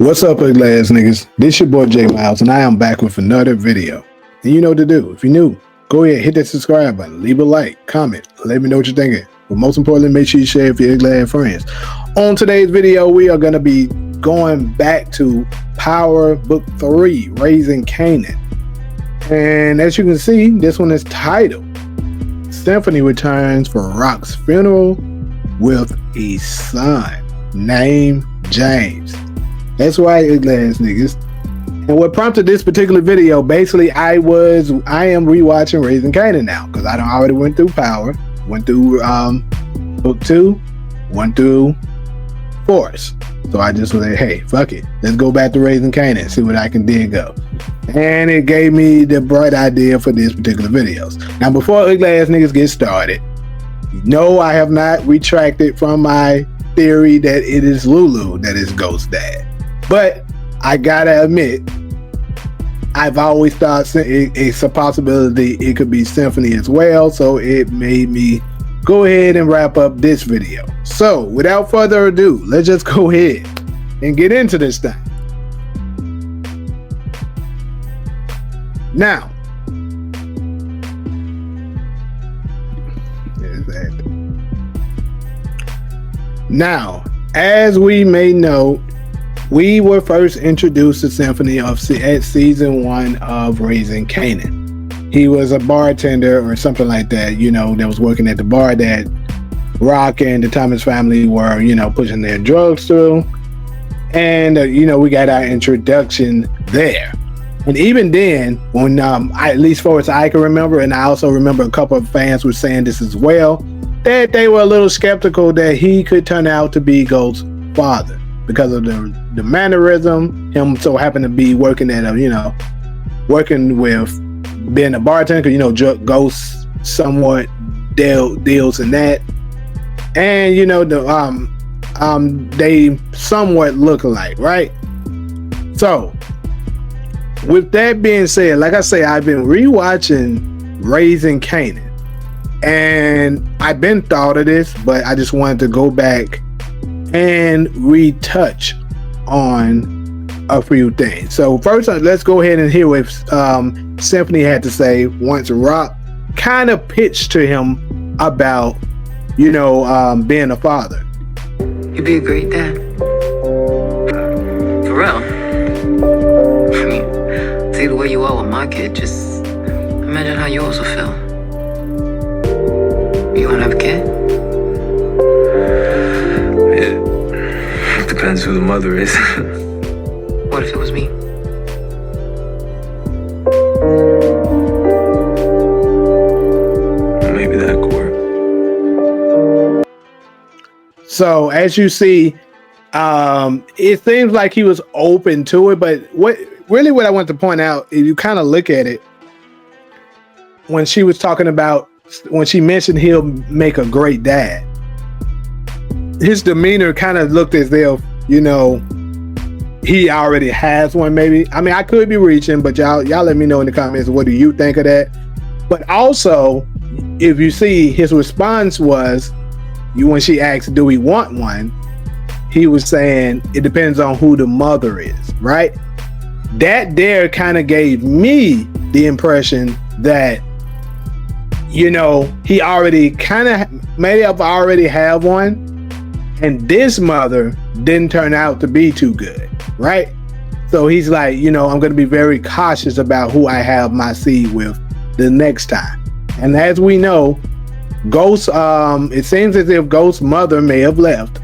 What's up, ugly ass niggas? This your boy J Miles, and I am back with another video. And you know what to do. If you're new, go ahead, hit that subscribe button, leave a like, comment, let me know what you're thinking. But most importantly, make sure you share it with your ugly ass friends. On today's video, we are going to be going back to Power Book 3, Raising Kanan. And as you can see, this one is titled Symphony returns for Rock's funeral with a son named James. That's right, ugly ass niggas. And what prompted this particular video, basically, I am rewatching Raising Kanan now, because I already went through Power, went through Book 2, went through Force. So I just was like, hey, fuck it, let's go back to Raising Kanan, see what I can dig up. And it gave me the bright idea for this particular videos. Now, before ugly ass niggas get started, no, I have not retracted from my theory that it is Lulu that is Ghost's dad. But I gotta admit, I've always thought it's a possibility it could be Symphony as well, so it made me go ahead and wrap up this video. So without further ado, let's just go ahead and get into this thing. Now, as we may know, we were first introduced to Symphony at season 1 of Raising Kanan. He was a bartender or something like that, you know, that was working at the bar that Rock and the Thomas family were, you know, pushing their drugs through. And, you know, we got our introduction there. And even then, when, at least far as I can remember, and I also remember a couple of fans were saying this as well, that they were a little skeptical that he could turn out to be Ghost's father because of the mannerism, him so happened to be working at a, you know, working with being a bartender, you know, Ghost somewhat deals in that. And, you know, they somewhat look alike, right? So, with that being said, like I say, I've been rewatching Raising Kanan. And I've been thought of this, but I just wanted to go back and retouch on a few things. So first, let's go ahead and hear what Symphony had to say once Rock kind of pitched to him about, you know, being a father. You'd be a great dad. For real. I mean, see the way you are with my kid, just imagine how you also feel. You wanna have a kid? It depends who the mother is. What if it was me? Maybe that could work. So as you see, it seems like he was open to it, but what I want to point out, if you kind of look at it, when she was talking about, when she mentioned he'll make a great dad, his demeanor kind of looked as if, you know, he already has one, maybe. I mean, I could be reaching, but y'all let me know in the comments, what do you think of that? But also, if you see, his response was, when she asked, do we want one? He was saying, it depends on who the mother is, right? That there kind of gave me the impression that, you know, he already kind of may have already have one, and this mother didn't turn out to be too good, right? So he's like, you know, I'm going to be very cautious about who I have my seed with the next time. And as we know, Ghost, it seems as if Ghost's mother may have left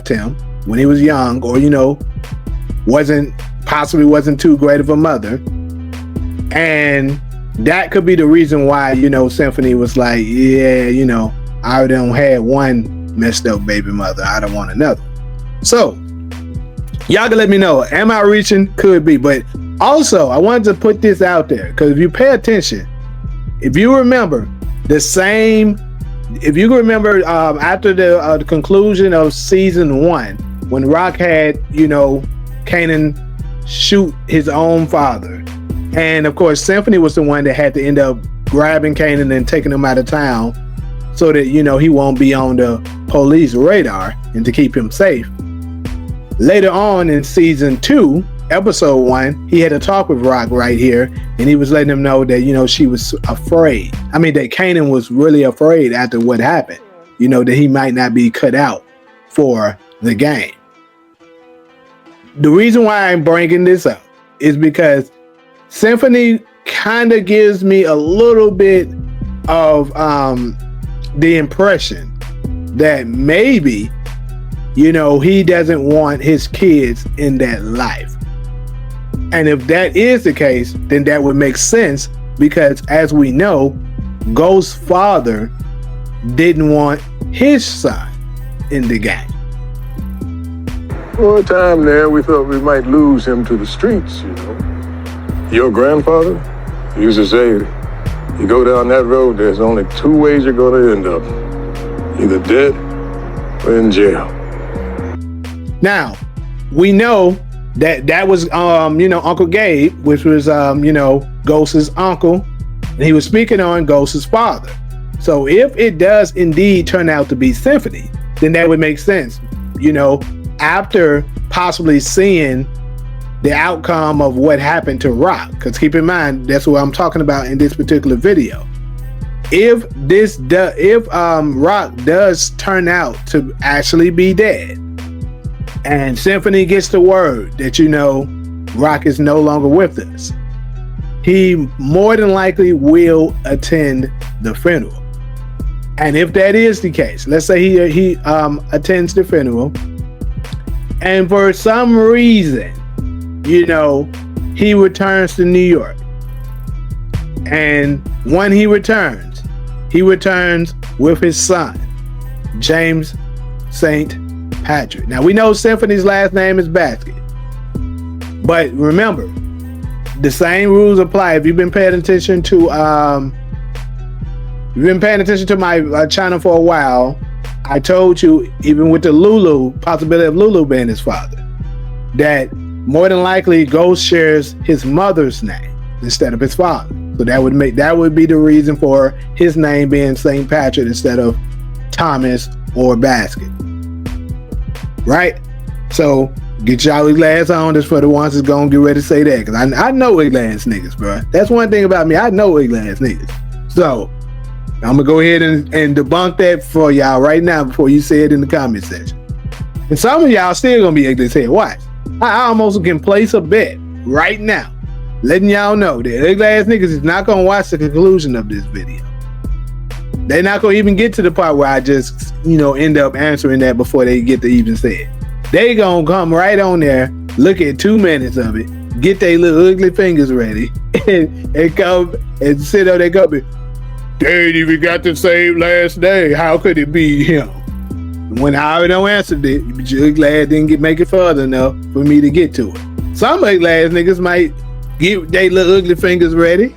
him when he was young, or, you know, wasn't too great of a mother. And that could be the reason why, you know, Symphony was like, yeah, you know, I already don't have one messed up baby mother, I don't want another. So y'all can let me know, am I reaching? Could be. But also, I wanted to put this out there, because if you pay attention, if you remember after the conclusion of season 1, when Rock had, you know, Kanan shoot his own father, and of course Symphony was the one that had to end up grabbing Kanan and taking him out of town so that, you know, he won't be on the police radar and to keep him safe. later on in season 2, episode 1, he had a talk with Rock right here, and he was letting him know that, you know, she was afraid. I mean, that Kanan was really afraid after what happened, you know, that he might not be cut out for the game. The reason why I'm bringing this up is because Symphony kind of gives me a little bit of the impression that maybe, you know, he doesn't want his kids in that life. And if that is the case, then that would make sense, because as we know, Ghost's father didn't want his son in the game. For a time there, we thought we might lose him to the streets, you know. Your grandfather used to say, you go down that road, there's only 2 ways you're going to end up. Either dead or in jail. Now, we know that was, you know, Uncle Gabe, which was, you know, Ghost's uncle. And he was speaking on Ghost's father. So if it does indeed turn out to be Symphony, then that would make sense, you know, after possibly seeing the outcome of what happened to Rock. Because keep in mind, that's what I'm talking about in this particular video. If Rock does turn out to actually be dead, and Symphony gets the word that, you know, Rock is no longer with us, he more than likely will attend the funeral. And if that is the case, let's say he attends the funeral, and for some reason, you know, he returns to New York. And when he returns with his son, James St. Patrick. Now, we know Symphony's last name is Basket. But remember, the same rules apply. If you've been paying attention to my channel for a while, I told you, even with the possibility of Lulu being his father, that more than likely Ghost shares his mother's name instead of his father. So that would be the reason for his name being St. Patrick instead of Thomas or Basket. Right? So get y'all glass on this for the ones that's gonna get ready to say that, because I know glass niggas, bro. That's one thing about me. I know glass niggas. So I'm gonna go ahead and debunk that for y'all right now before you say it in the comment section. And some of y'all still gonna be ugly as hell. Watch. I almost can place a bet right now, letting y'all know that ugly ass niggas is not gonna watch the conclusion of this video. They're not gonna even get to the part where I just, you know, end up answering that before they get to even say it. They gonna come right on there, look at 2 minutes of it, get their little ugly fingers ready, and come and sit up there and they ain't even got the same last name. How could it be him? When I already don't answer it, you're glad I didn't make it further enough for me to get to it. Some ugly ass niggas might get their little ugly fingers ready,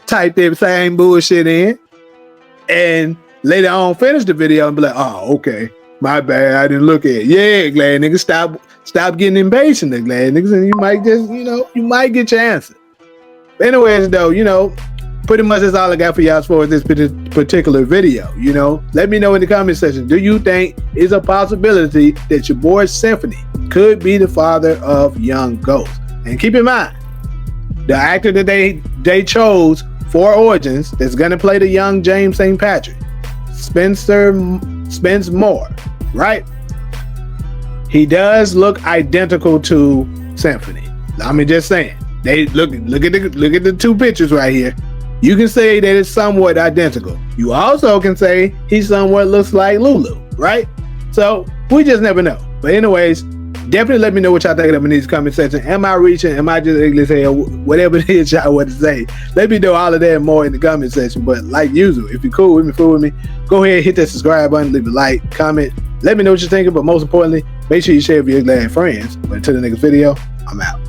type their same bullshit in, and later on finish the video and be like, oh, okay, my bad, I didn't look at it. Yeah, glad niggas, stop getting impatient, glad niggas, and you might just, you know, you might get your answer. But anyways, though, you know, pretty much that's all I got for y'all as far as this particular video. You know, let me know in the comment section, do you think it's a possibility that your boy Symphony could be the father of young Ghost? And keep in mind, the actor that they chose for Origins that's gonna play the young James St. Patrick, Spence Moore, right? He does look identical to Symphony. I mean, just saying. They look at the 2 pictures right here. You can say that it's somewhat identical. You also can say he somewhat looks like Lulu, right? So we just never know. But anyways, definitely let me know what y'all think of in these comment sections. Am I reaching? Am I just ugly as hell? Whatever it is y'all want to say, let me know all of that and more in the comment section. But like usual, if you're cool with me, go ahead, hit that subscribe button, leave a like, comment. Let me know what you're thinking. But most importantly, make sure you share with your glad friends. But until the next video, I'm out.